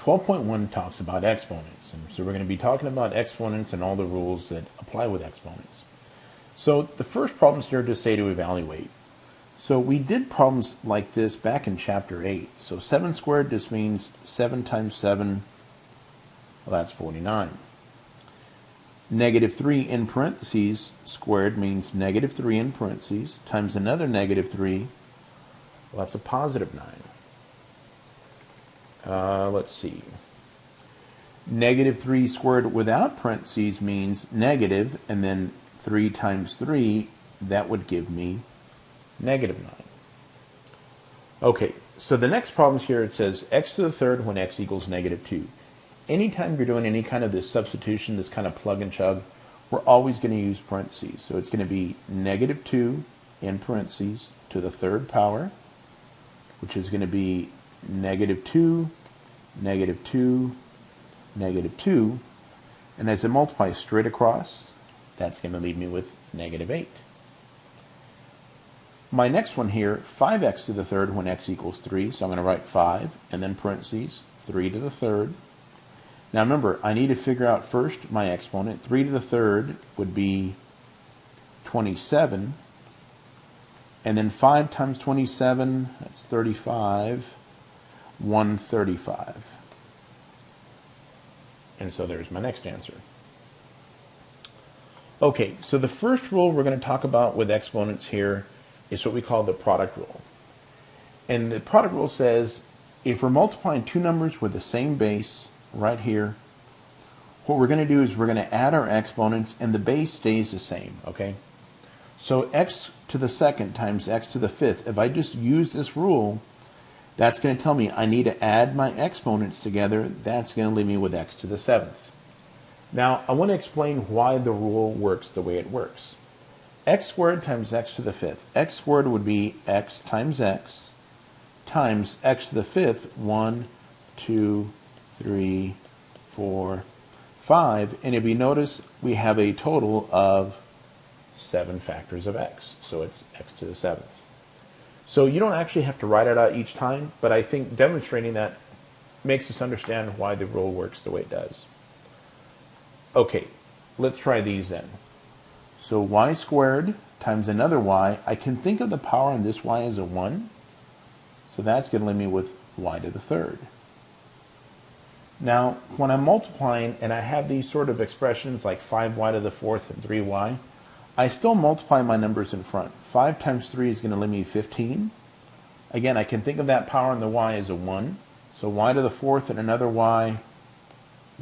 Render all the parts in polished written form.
12.1 talks about exponents, and so we're going to be talking about exponents and all the rules that apply with exponents. So the first problem is here to say to evaluate. So we did problems like this back in chapter 8. So 7 squared just means 7 times 7, well, that's 49. Negative 3 in parentheses squared means negative 3 in parentheses times another negative 3, well, that's a positive 9. Let's see. Negative 3 squared without parentheses means negative, and then 3 times 3, that would give me negative 9. Okay, so the next problem here, it says x to the third when x equals negative 2. Anytime you're doing any kind of this substitution, this kind of plug and chug, we're always going to use parentheses. So it's going to be negative 2 in parentheses to the third power, which is going to be negative 2, negative 2, negative 2, and as I multiply straight across, that's going to leave me with negative 8. My next one here, 5x to the third when x equals 3, so I'm going to write 5, and then parentheses, 3 to the third. Now remember, I need to figure out first my exponent. 3 to the third would be 27, and then 5 times 27, that's 35, 135. And so there's my next answer. Okay, so the first rule we're going to talk about with exponents here is what we call the product rule. And the product rule says if we're multiplying two numbers with the same base right here, what we're going to do is we're going to add our exponents and the base stays the same, okay? So x to the second times x to the fifth, if I just use this rule, that's going to tell me I need to add my exponents together. That's going to leave me with x to the seventh. Now, I want to explain why the rule works the way it works. X squared times x to the fifth. X squared would be x times x to the fifth, 1, 2, 3, 4, 5. And if you notice, we have a total of 7 factors of x. So it's x to the seventh. So you don't actually have to write it out each time, but I think demonstrating that makes us understand why the rule works the way it does. Okay, let's try these then. So y squared times another y, I can think of the power on this y as a 1, so that's going to leave me with y to the third. Now, when I'm multiplying and I have these sort of expressions like 5y to the fourth and 3y, I still multiply my numbers in front. 5 times 3 is going to leave me 15. Again, I can think of that power on the y as a 1. So y to the fourth and another y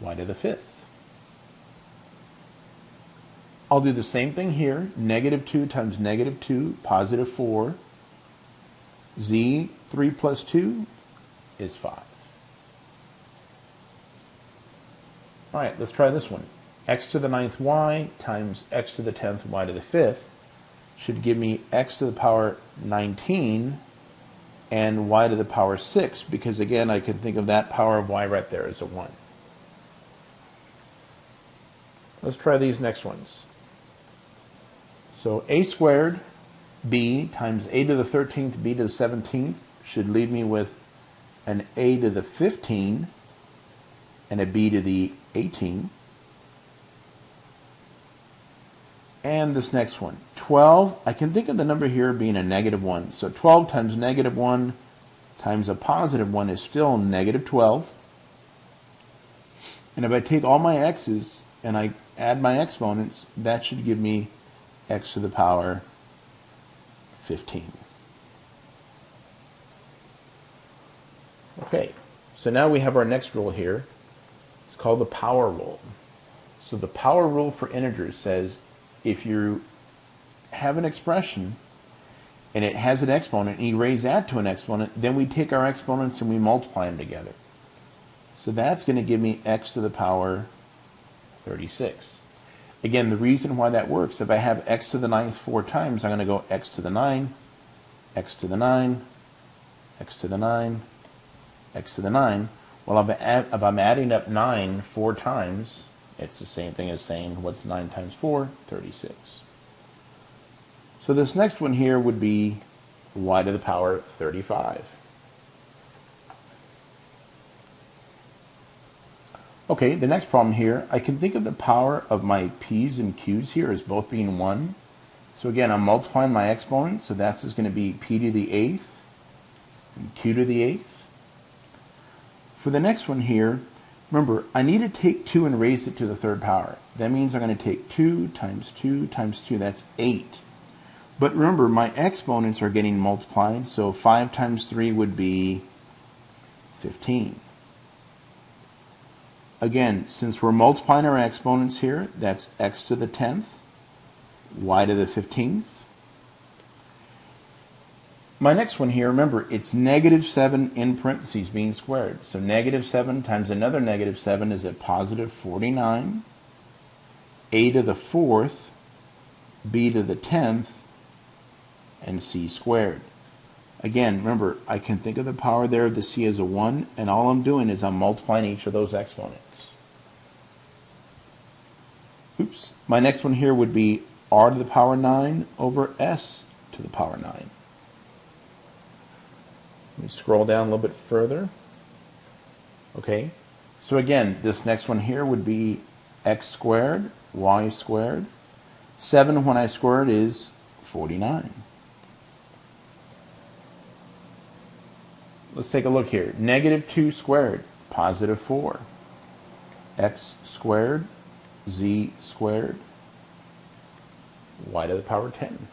to the fifth. I'll do the same thing here. Negative 2 times negative 2, positive 4. Z, 3 plus 2 is 5. All right, let's try this one. X to the ninth y times x to the 10th y to the fifth should give me x to the power 19 and y to the power 6, because again I can think of that power of y right there as a 1. Let's try these next ones. So a squared b times a to the 13th b to the 17th should leave me with an a to the 15 and a b to the 18. And this next one, 12, I can think of the number here being a negative 1. So 12 times negative 1 times a positive 1 is still negative 12. And if I take all my x's and I add my exponents, that should give me x to the power 15. Okay, so now we have our next rule here. It's called the power rule. So the power rule for integers says if you have an expression and it has an exponent and you raise that to an exponent, then we take our exponents and we multiply them together. So that's going to give me x to the power 36. Again, the reason why that works, if I have x to the ninth 4 times, I'm going to go x to the 9, x to the 9, x to the 9, x to the 9. Well, if I'm adding up 9 4 times, it's the same thing as saying, what's 9 times 4? 36. So this next one here would be y to the power 35. Okay, the next problem here, I can think of the power of my p's and q's here as both being 1. So again, I'm multiplying my exponent, so that's just going to be p to the 8th and q to the 8th. For the next one here, remember, I need to take 2 and raise it to the third power. That means I'm going to take 2 times 2 times 2, that's 8. But remember, my exponents are getting multiplied, so 5 times 3 would be 15. Again, since we're multiplying our exponents here, that's x to the 10th, y to the 15th. My next one here, remember, it's negative 7 in parentheses being squared. So negative 7 times another negative 7 is a positive 49. A to the 4th, b to the 10th, and c squared. Again, remember, I can think of the power there of the c as a 1, and all I'm doing is I'm multiplying each of those exponents. Oops. My next one here would be r to the power 9 over s to the power 9. Let me scroll down a little bit further. Okay, so again, this next one here would be x squared, y squared. 7 when I square it is 49. Let's take a look here. Negative 2 squared, positive 4. X squared, z squared, y to the power 10.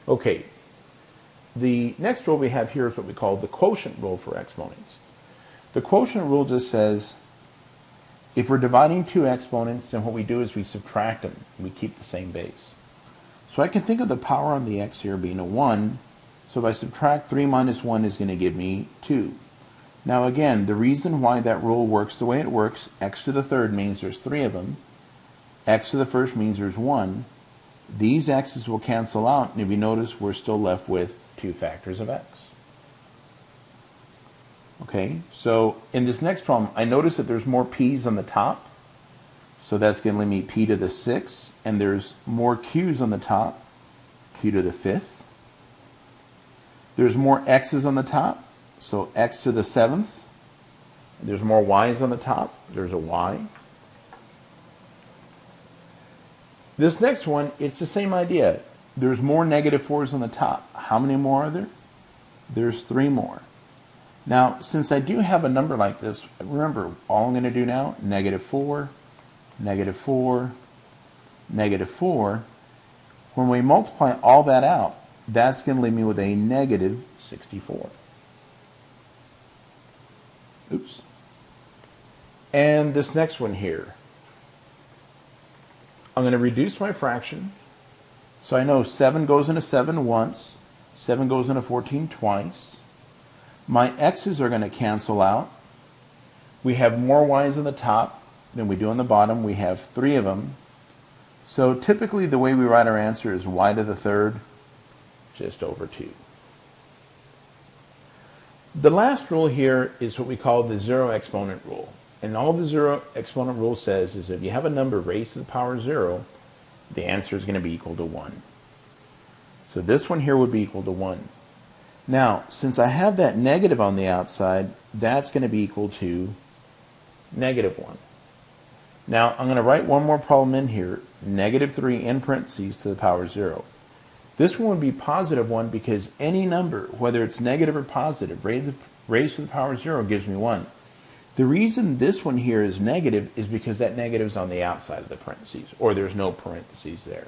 Okay, the next rule we have here is what we call the quotient rule for exponents. The quotient rule just says if we're dividing two exponents, then what we do is we subtract them. We keep the same base. So I can think of the power on the x here being a 1. So if I subtract 3 minus 1 is going to give me 2. Now again, the reason why that rule works the way it works, x to the third means there's 3 of them. X to the first means there's 1. These x's will cancel out, and if you notice, we're still left with 2 factors of x. Okay, so in this next problem, I notice that there's more p's on the top. So that's going to leave me p to the 6th, and there's more q's on the top, q to the 5th. There's more x's on the top, so x to the 7th. There's more y's on the top, there's a y. This next one, it's the same idea. There's more negative 4's on the top. How many more are there? There's 3 more. Now, since I do have a number like this, remember, all I'm going to do now, negative 4, negative 4, negative 4. When we multiply all that out, that's going to leave me with a negative 64. Oops. And this next one here, I'm going to reduce my fraction. So I know 7 goes into 7 once, 7 goes into 14 twice. My x's are going to cancel out. We have more y's on the top than we do on the bottom. We have 3 of them. So typically the way we write our answer is y to the third just over 2. The last rule here is what we call the zero exponent rule. And all the zero exponent rule says is if you have a number raised to the power 0, the answer is going to be equal to 1. So this one here would be equal to 1. Now, since I have that negative on the outside, that's going to be equal to negative 1. Now, I'm going to write one more problem in here, negative 3 in parentheses to the power 0. This one would be positive 1 because any number, whether it's negative or positive, raised to the power 0 gives me 1. The reason this one here is negative is because that negative is on the outside of the parentheses, or there's no parentheses there.